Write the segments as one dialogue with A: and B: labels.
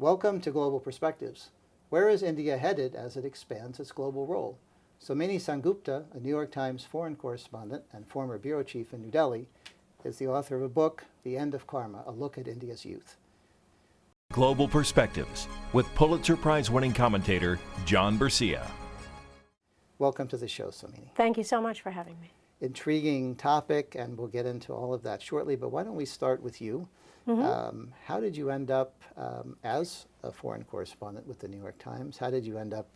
A: Welcome to Global Perspectives. Where is India headed as it expands its global role? Someni Sengupta, a New York Times foreign correspondent and former bureau chief in New Delhi, is the author of a book, The End of Karma, a look at India's youth.
B: Global Perspectives with Pulitzer Prize-winning commentator John Bercia.
A: Welcome to the show, Someni.
C: Thank you so much for having me.
A: Intriguing topic, and we'll get into all of that shortly, but why don't we start with you? How did you end up as a foreign correspondent with the New York Times? How did you end up,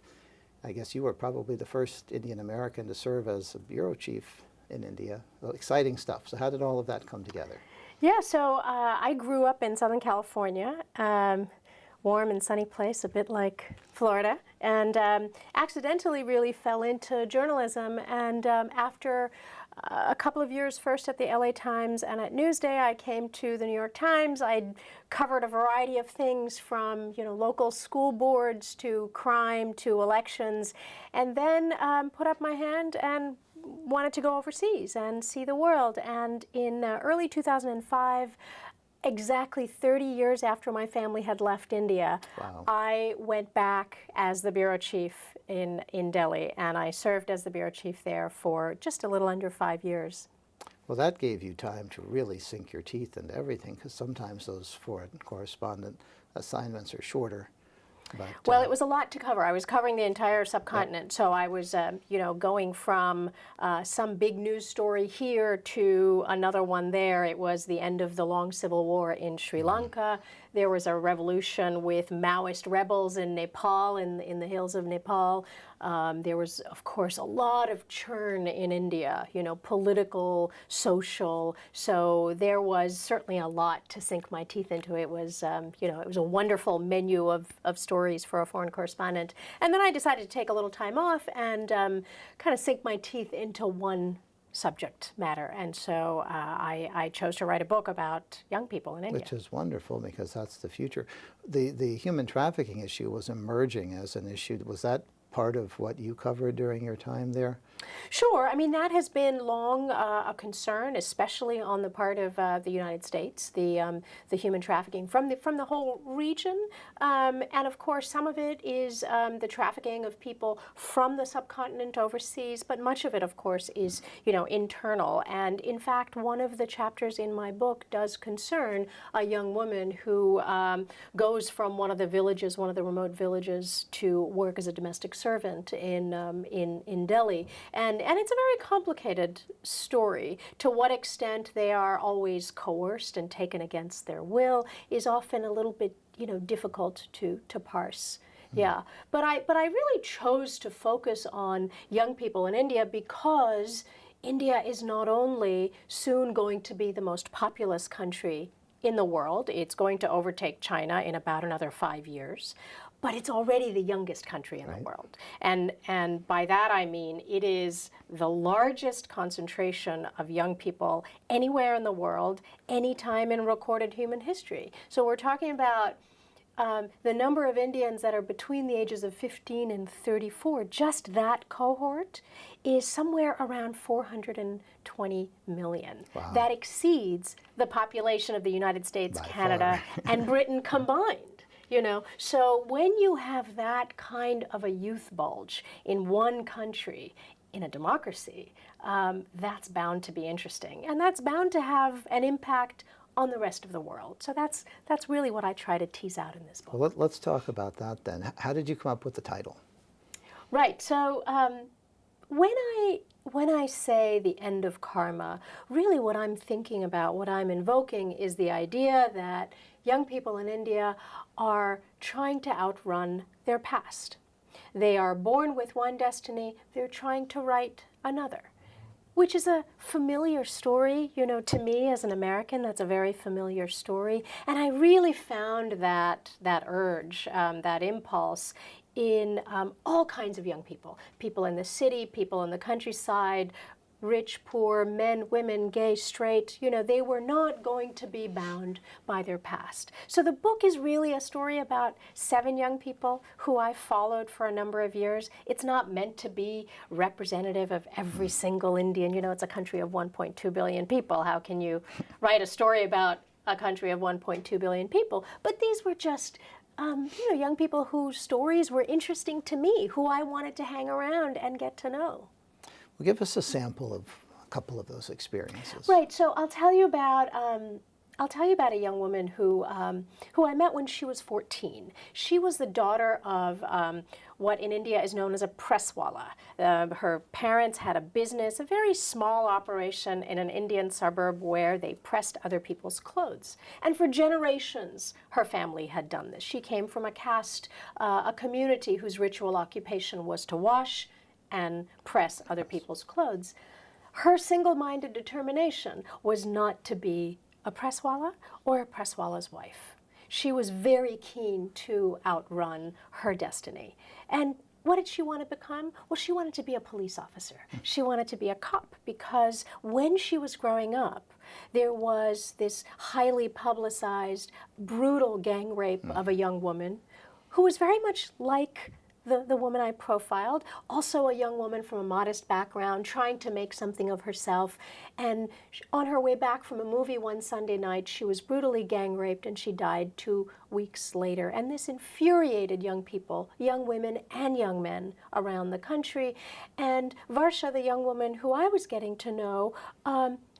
A: I guess you were probably the first Indian American to serve as a bureau chief in India. Well, exciting stuff. So how did all of that come together?
C: Yeah, so I grew up in Southern California, warm and sunny place, a bit like Florida, and accidentally really fell into journalism. And after a couple of years, first at the LA Times and at Newsday, I came to the New York Times. I'd covered a variety of things from, local school boards to crime to elections, and then put up my hand and wanted to go overseas and see the world. And in early 2005, exactly 30 years after my family had left India,
A: Wow.
C: I went back as the bureau chief in Delhi, and I served as the bureau chief there for just a little under 5 years.
A: Well, that gave you time to really sink your teeth into everything, because sometimes those foreign correspondent assignments are shorter. But,
C: Well, it was a lot to cover. I was covering the entire subcontinent, so I was, going from some big news story here to another one there. It was the end of the long civil war in Sri Lanka. There was a revolution with Maoist rebels in Nepal, in the hills of Nepal. There was, of course, a lot of churn in India, political, social. So there was certainly a lot to sink my teeth into. It was, it was a wonderful menu of stories for a foreign correspondent. And then I decided to take a little time off and kind of sink my teeth into one subject matter. And so I chose to write a book about young people in India.
A: Which is wonderful, because that's the future. The human trafficking issue was emerging as an issue. Was that part of what you covered during your time there?
C: Sure. I mean, that has been long a concern, especially on the part of the United States, the human trafficking from the whole region. And of course, some of it is the trafficking of people from the subcontinent overseas, but much of it, of course, is, internal. And in fact, one of the chapters in my book does concern a young woman who goes from one of the villages, one of the remote villages, to work as a domestic servant in Delhi. And it's a very complicated story. To what extent they are always coerced and taken against their will is often a little bit, difficult to parse. Yeah, but I really chose to focus on young people in India because India is not only soon going to be the most populous country in the world, it's going to overtake China in about another 5 years, but it's already the youngest country in the world. And by that I mean it is the largest concentration of young people anywhere in the world, any time in recorded human history. So we're talking about the number of Indians that are between the ages of 15 and 34, just that cohort, is somewhere around 420 million.
A: Wow.
C: That exceeds the population of the United States,
A: By
C: Canada,
A: far.
C: and Britain combined. So when you have that kind of a youth bulge in one country, in a democracy, that's bound to be interesting. And that's bound to have an impact on the rest of the world. So that's really what I try to tease out in this book.
A: Well, let's talk about that then. How did you come up with the title?
C: Right. So when I say the end of karma, really what I'm thinking about, what I'm invoking, is the idea that young people in India are trying to outrun their past. They are born with one destiny, they're trying to write another, which is a familiar story, to me as an American. That's a very familiar story. And I really found that urge, that impulse in all kinds of young people, people in the city, people in the countryside, rich, poor, men, women, gay, straight, they were not going to be bound by their past. So the book is really a story about 7 young people who I followed for a number of years. It's not meant to be representative of every single Indian. It's a country of 1.2 billion people. How can you write a story about a country of 1.2 billion people? But these were just young people whose stories were interesting to me, who I wanted to hang around and get to know.
A: Well, give us a sample of a couple of those experiences.
C: Right. So I'll tell you about a young woman who I met when she was 14. She was the daughter of what in India is known as a presswala. Her parents had a business, a very small operation in an Indian suburb where they pressed other people's clothes. And for generations, her family had done this. She came from a caste, a community whose ritual occupation was to wash and press other people's clothes. Her single-minded determination was not to be a presswala or a presswala's wife. She was very keen to outrun her destiny. And what did she want to become? Well, she wanted to be a police officer. She wanted to be a cop because when she was growing up, there was this highly publicized, brutal gang rape of a young woman who was very much like the woman I profiled, also a young woman from a modest background, trying to make something of herself. And on her way back from a movie one Sunday night, she was brutally gang raped and she died 2 weeks later. And this infuriated young people, young women and young men around the country. And Varsha, the young woman who I was getting to know,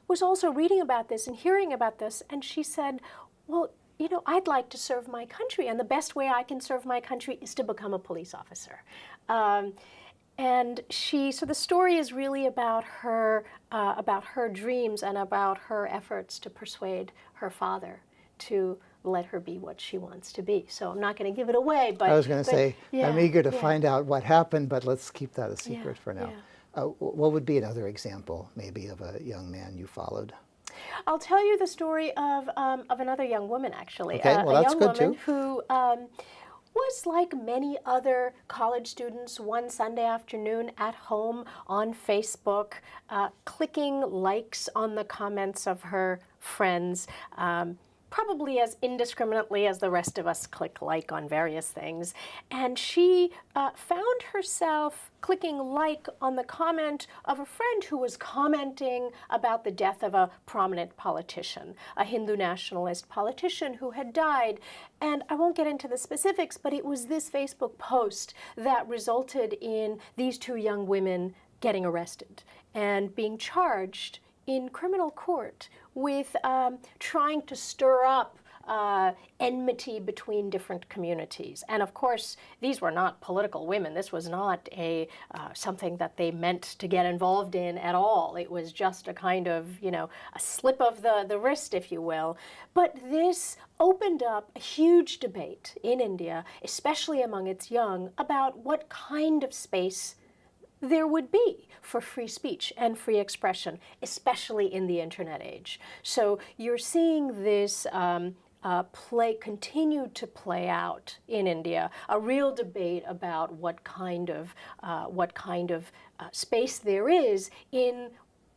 C: was also reading about this and hearing about this. And she said, well, you know, I'd like to serve my country, and the best way I can serve my country is to become a police officer. And so the story is really about her dreams and about her efforts to persuade her father to let her be what she wants to be. So I'm not going to give it away, but
A: I was going to say,
C: yeah,
A: I'm eager to
C: yeah.
A: find out what happened, but let's keep that a secret
C: Yeah,
A: for now.
C: yeah.
A: What would be another example, maybe, of a young man you followed?
C: I'll tell you the story of another young woman, actually.
A: Okay, well,
C: a
A: that's
C: young
A: good,
C: woman
A: too.
C: who was like many other college students one Sunday afternoon at home on Facebook, clicking likes on the comments of her friends, probably as indiscriminately as the rest of us click like on various things. And she found herself clicking like on the comment of a friend who was commenting about the death of a prominent politician, a Hindu nationalist politician who had died. And I won't get into the specifics, but it was this Facebook post that resulted in these two young women getting arrested and being charged in criminal court with trying to stir up enmity between different communities. And of course, these were not political women. This was not something that they meant to get involved in at all. It was just a kind of, a slip of the wrist, if you will. But this opened up a huge debate in India, especially among its young, about what kind of space there would be for free speech and free expression, especially in the internet age. So you're seeing this continue to play out in India, a real debate about what kind of space there is in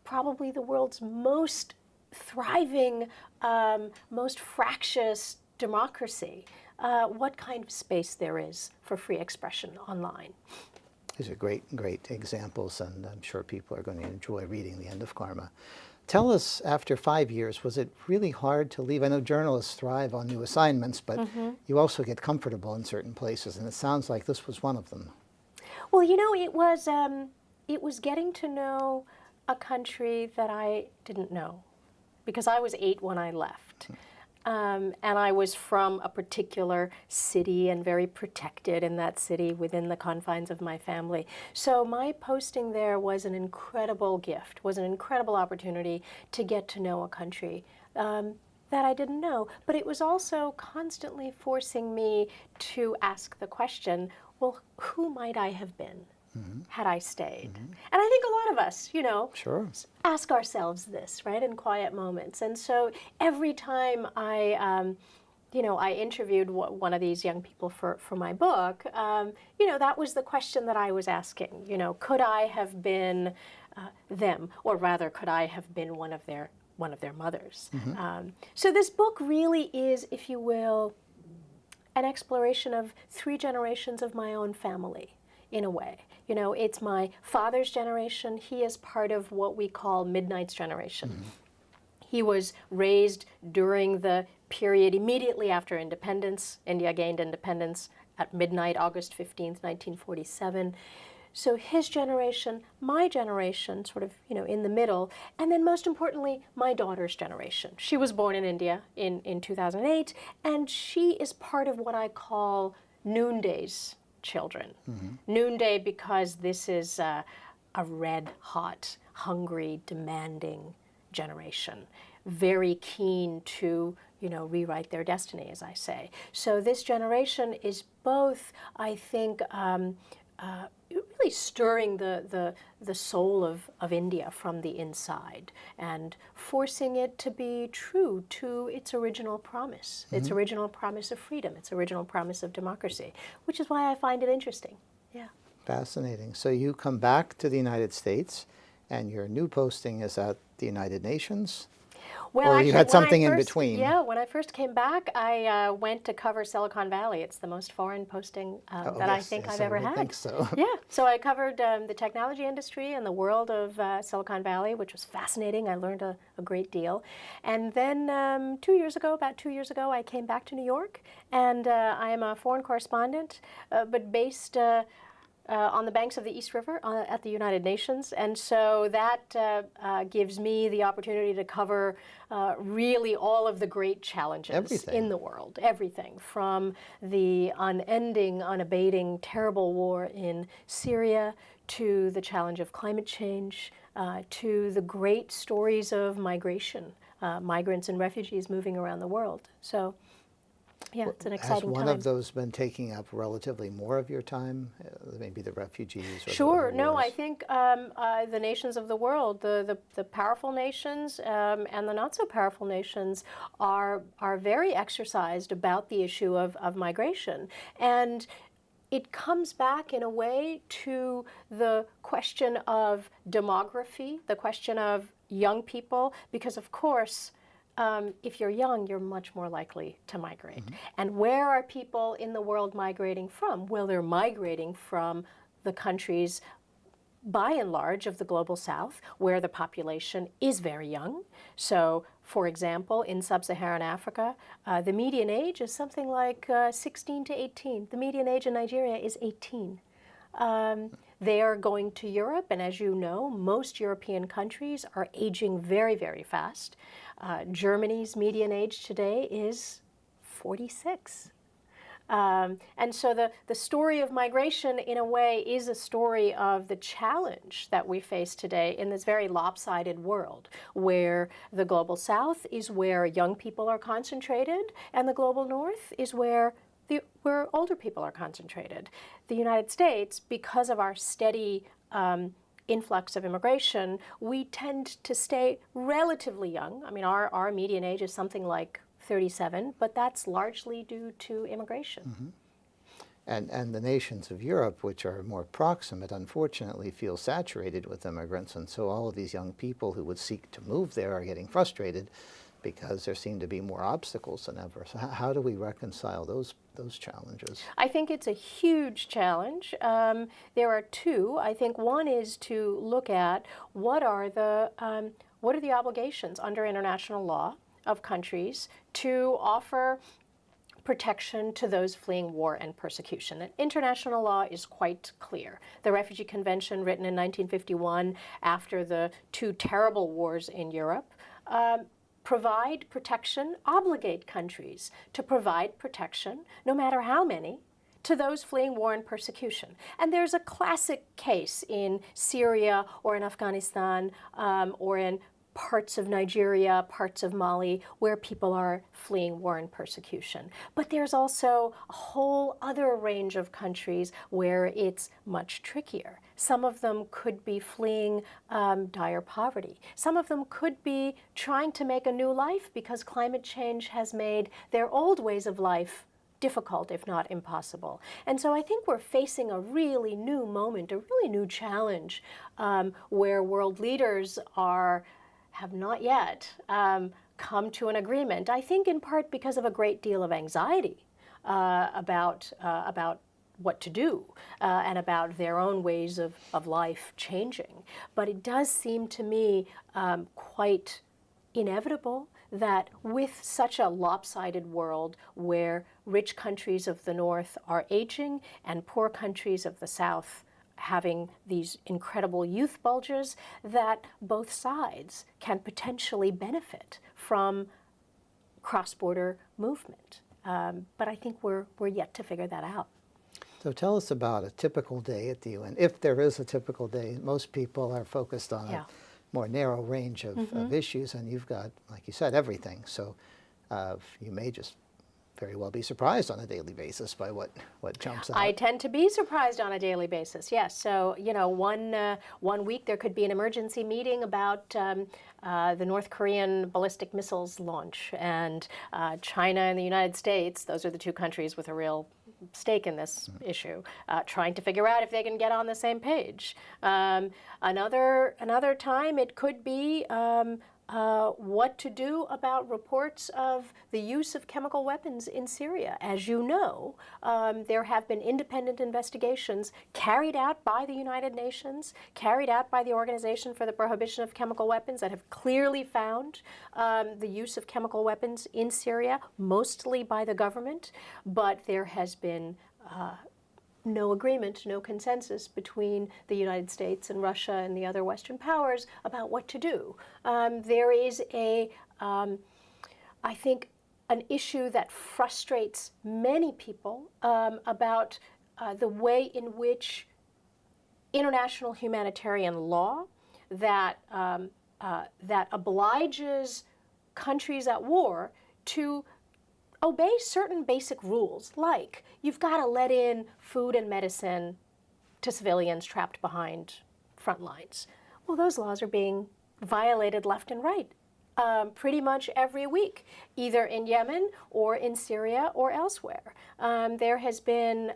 C: probably the world's most thriving, most fractious democracy, what kind of space there is for free expression online.
A: These are great examples, and I'm sure people are going to enjoy reading The End of Karma. Tell us, after 5 years, was it really hard to leave? I know journalists thrive on new assignments, but you also get comfortable in certain places, and it sounds like this was one of them.
C: Well, it was getting to know a country that I didn't know, because I was 8 when I left. And I was from a particular city and very protected in that city within the confines of my family. So my posting there was an incredible gift, was an incredible opportunity to get to know a country that I didn't know. But it was also constantly forcing me to ask the question, well, who might I have been had I stayed? And I think a lot of us,
A: Sure.
C: ask ourselves this, right, in quiet moments. And so every time I interviewed one of these young people for my book, that was the question that I was asking. Could I have been them, or rather, could I have been one of their mothers? So this book really is, if you will, an exploration of 3 generations of my own family, in a way. It's my father's generation. He is part of what we call Midnight's generation. He was raised during the period immediately after independence. India gained independence at midnight, August 15th, 1947. So his generation, my generation, sort of, in the middle, and then most importantly, my daughter's generation. She was born in India in 2008, and she is part of what I call Noonday's children. Noonday because this is a red-hot, hungry, demanding generation, very keen to rewrite their destiny, as I say. So this generation is both, I think, really stirring the soul of India from the inside and forcing it to be true to its original promise, its original promise of freedom, its original promise of democracy, which is why I find it interesting. Yeah.
A: Fascinating. So you come back to the United States, and your new posting is at the United Nations?
C: Well,
A: Or
C: actually,
A: you had
C: when
A: something
C: I
A: in
C: first-
A: between?
C: Yeah, when I first came back, I went to cover Silicon Valley. It's the most foreign posting that I
A: yes,
C: think
A: yes,
C: I've
A: I
C: ever
A: would
C: had.
A: think so.
C: Yeah, so I covered the technology industry and the world of Silicon Valley, which was fascinating. I learned a great deal. And then about 2 years ago, I came back to New York, and I am a foreign correspondent, but based on the banks of the East River at the United Nations. And so that gives me the opportunity to cover really all of the great challenges
A: Everything.
C: in the world. Everything from the unending, unabating, terrible war in Syria to the challenge of climate change, to the great stories of migration, migrants and refugees moving around the world. So yeah, it's an
A: Has
C: exciting
A: one
C: time.
A: of those been taking up relatively more of your time? Maybe the refugees or the
C: Sure. No,
A: wars?
C: I think the nations of the world, the powerful nations and the not so powerful nations are very exercised about the issue of migration. And it comes back in a way to the question of demography, the question of young people, because of course, if you're young, you're much more likely to migrate. And where are people in the world migrating from? Well, they're migrating from the countries, by and large, of the global south, where the population is very young. So, for example, in sub-Saharan Africa, the median age is something like 16 to 18. The median age in Nigeria is 18. They are going to Europe, and as you know, most European countries are aging very, very fast. Germany's median age today is 46. And so the story of migration, in a way, is a story of the challenge that we face today in this very lopsided world, where the global south is where young people are concentrated, and the global north is where older people are concentrated. The United States, because of our steady influx of immigration, we tend to stay relatively young. I mean, our median age is something like 37, but that's largely due to immigration.
A: And the nations of Europe, which are more proximate, unfortunately feel saturated with immigrants, and so all of these young people who would seek to move there are getting frustrated because there seem to be more obstacles than ever. So how do we reconcile those challenges?
C: I think it's a huge challenge. There are two. I think one is to look at what are the obligations under international law of countries to offer protection to those fleeing war and persecution. And international law is quite clear. The Refugee Convention, written in 1951 after the two terrible wars in Europe, provide protection, obligate countries to provide protection, no matter how many, to those fleeing war and persecution. And there's a classic case in Syria or in Afghanistan or in parts of Nigeria, parts of Mali, where people are fleeing war and persecution. But there's also a whole other range of countries where it's much trickier. Some of them could be fleeing dire poverty. Some of them could be trying to make a new life because climate change has made their old ways of life difficult, if not impossible. And so I think we're facing a really new moment, a really new challenge where world leaders have not yet come to an agreement, I think in part because of a great deal of anxiety about what to do and about their own ways of life changing. But it does seem to me quite inevitable that with such a lopsided world where rich countries of the North are aging and poor countries of the South having these incredible youth bulges, that both sides can potentially benefit from cross-border movement. But I think we're yet to figure that out.
A: So tell us about a typical day at the UN. If there is a typical day, most people are focused on
C: Yeah.
A: a more narrow range of issues, and you've got, like you said, everything. So you may just very well be surprised on a daily basis by what jumps out.
C: I tend to be surprised on a daily basis, yes. So, you know, one week there could be an emergency meeting about the North Korean ballistic missiles launch, and China and the United States, those are the two countries with a real stake in this issue, trying to figure out if they can get on the same page. Another time it could be what to do about reports of the use of chemical weapons in Syria. As you know, there have been independent investigations carried out by the United Nations, carried out by the Organization for the Prohibition of Chemical Weapons, that have clearly found the use of chemical weapons in Syria, mostly by the government, but there has been no agreement, no consensus between the United States and Russia and the other Western powers about what to do. There is I think, an issue that frustrates many people about the way in which international humanitarian law that obliges countries at war to obey certain basic rules, like you've got to let in food and medicine to civilians trapped behind front lines. Well, those laws are being violated left and right pretty much every week, either in Yemen or in Syria or elsewhere. There has been,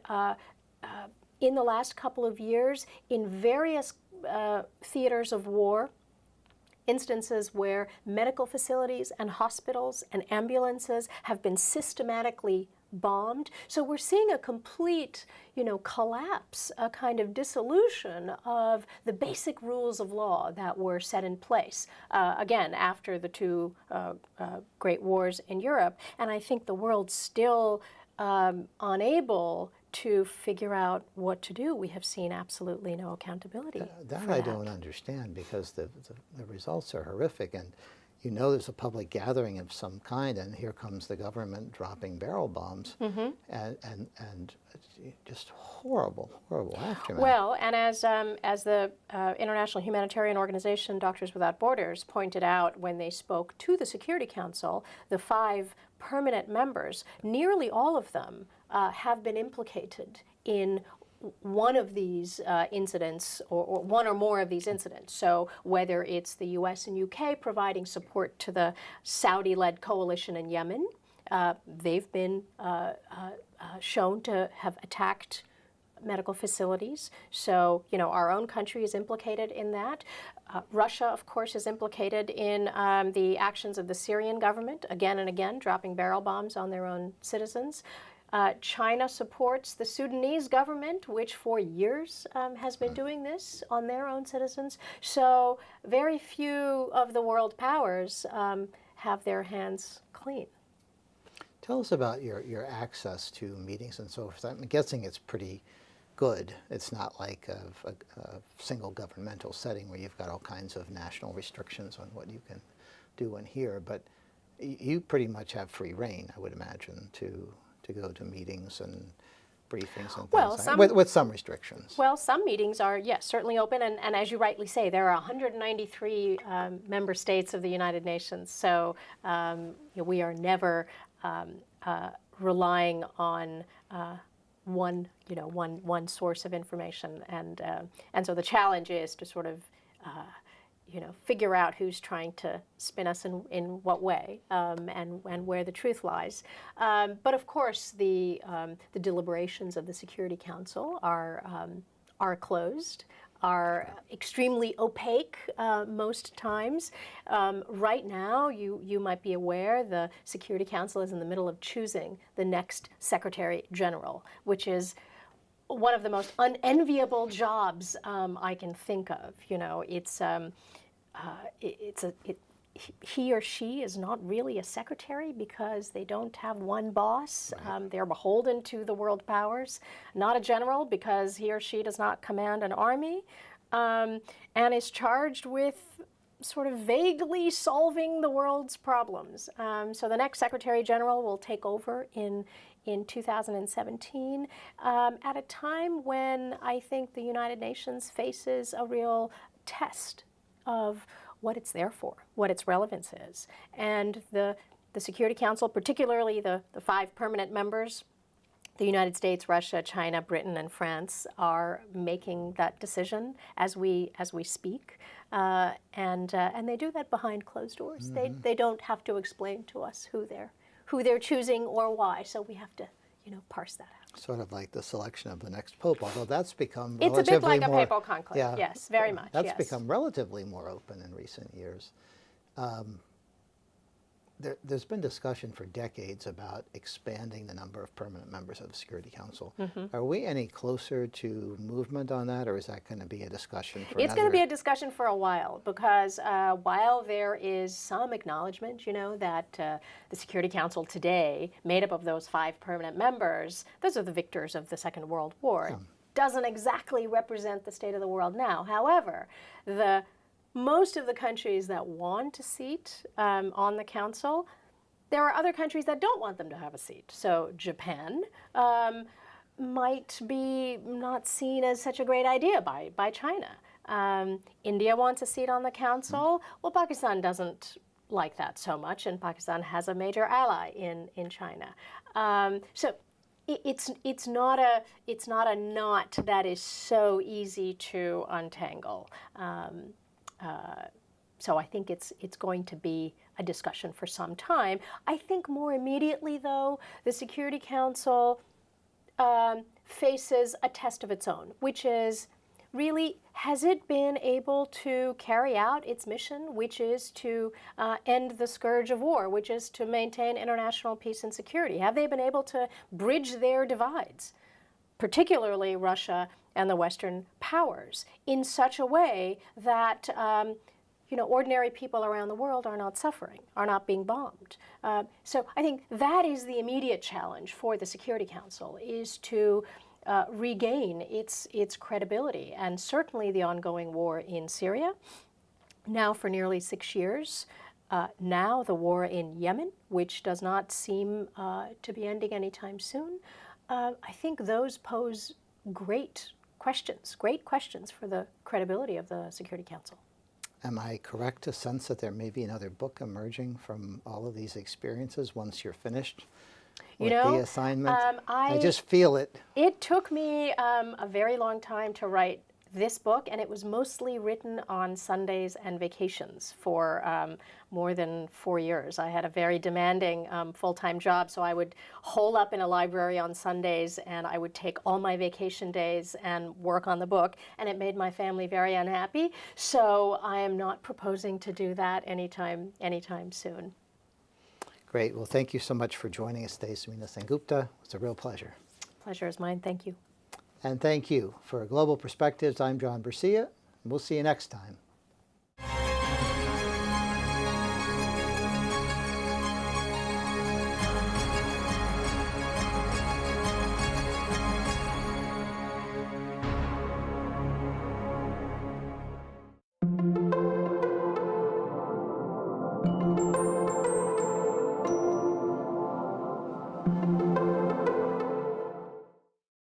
C: in the last couple of years, in various theaters of war, instances where medical facilities and hospitals and ambulances have been systematically bombed. So we're seeing a complete, collapse, a kind of dissolution of the basic rules of law that were set in place, again, after the two great wars in Europe. And I think the world's still unable to figure out what to do. We have seen absolutely no accountability.
A: That I don't understand, because the results are horrific, and there's a public gathering of some kind, and here comes the government dropping barrel bombs, and just horrible aftermath.
C: Well, and as the International Humanitarian Organization, Doctors Without Borders, pointed out when they spoke to the Security Council, the 5 permanent members, nearly all of them have been implicated in one of these incidents, or one or more of these incidents. So whether it's the US and UK providing support to the Saudi-led coalition in Yemen, they've been shown to have attacked medical facilities. So, our own country is implicated in that. Russia, of course, is implicated in the actions of the Syrian government, again and again, dropping barrel bombs on their own citizens. China supports the Sudanese government, which for years has been doing this on their own citizens. So very few of the world powers have their hands clean.
A: Tell us about your access to meetings and so forth. I'm guessing it's pretty good. It's not like a single governmental setting where you've got all kinds of national restrictions on what you can do and hear, but you pretty much have free reign, I would imagine, to go to meetings and briefings and things like that, with some restrictions.
C: Well, some meetings are, yes, certainly open, and as you rightly say, there are 193 member states of the United Nations, so we are never relying on one source of information, and so the challenge is to sort of figure out who's trying to spin us in what way, and where the truth lies. But of course, the deliberations of the Security Council are closed, are extremely opaque most times. Right now, you might be aware, the Security Council is in the middle of choosing the next Secretary General, which is one of the most unenviable jobs I can think of. he or she is not really a secretary because they don't have one boss. They're beholden to the world powers. Not a general because he or she does not command an army, and is charged with sort of vaguely solving the world's problems. So the next Secretary General will take over in 2017, at a time when I think the United Nations faces a real test of what it's there for, what its relevance is. And the Security Council, particularly the 5 permanent members, the United States, Russia, China, Britain, and France, are making that decision as we speak, and they do that behind closed doors. They don't have to explain to us who they're choosing or why. So we have to, parse that out.
A: Sort of like the selection of the next pope, although that's become
C: It's
A: relatively
C: a bit like
A: more,
C: a papal conclave.
A: yeah,
C: Yes, very much.
A: That's
C: yes.
A: become relatively more open in recent years. There's been discussion for decades about expanding the number of permanent members of the Security Council. Are we any closer to movement on that, or is that going to be a discussion for
C: It's going to be a discussion for a while, because while there is some acknowledgement, that the Security Council today, made up of those 5 permanent members, those are the victors of the Second World War, doesn't exactly represent the state of the world now. However, most of the countries that want a seat on the council, there are other countries that don't want them to have a seat. So Japan might be not seen as such a great idea by China. India wants a seat on the council. Well, Pakistan doesn't like that so much, and Pakistan has a major ally in China. So it's not a knot that is so easy to untangle. So I think it's going to be a discussion for some time. I think more immediately, though, the Security Council faces a test of its own, which is really, has it been able to carry out its mission, which is to end the scourge of war, which is to maintain international peace and security? Have they been able to bridge their divides, particularly Russia and the Western powers, in such a way that ordinary people around the world are not suffering, are not being bombed? So I think that is the immediate challenge for the Security Council, is to regain its credibility. And certainly the ongoing war in Syria, now for nearly 6 years, now the war in Yemen, which does not seem to be ending anytime soon, I think those pose great questions for the credibility of the Security Council.
A: Am I correct to sense that there may be another book emerging from all of these experiences once you're finished with the assignment? I just feel it.
C: It took me a very long time to write this book, and it was mostly written on Sundays and vacations for more than 4 years. I had a very demanding full-time job, so I would hole up in a library on Sundays, and I would take all my vacation days and work on the book, and it made my family very unhappy. So I am not proposing to do that anytime soon.
A: Great. Well, thank you so much for joining us today, Samina Sengupta. It's a real pleasure.
C: Pleasure is mine. Thank you.
A: And thank you. For Global Perspectives, I'm John Bercia. We'll see you next time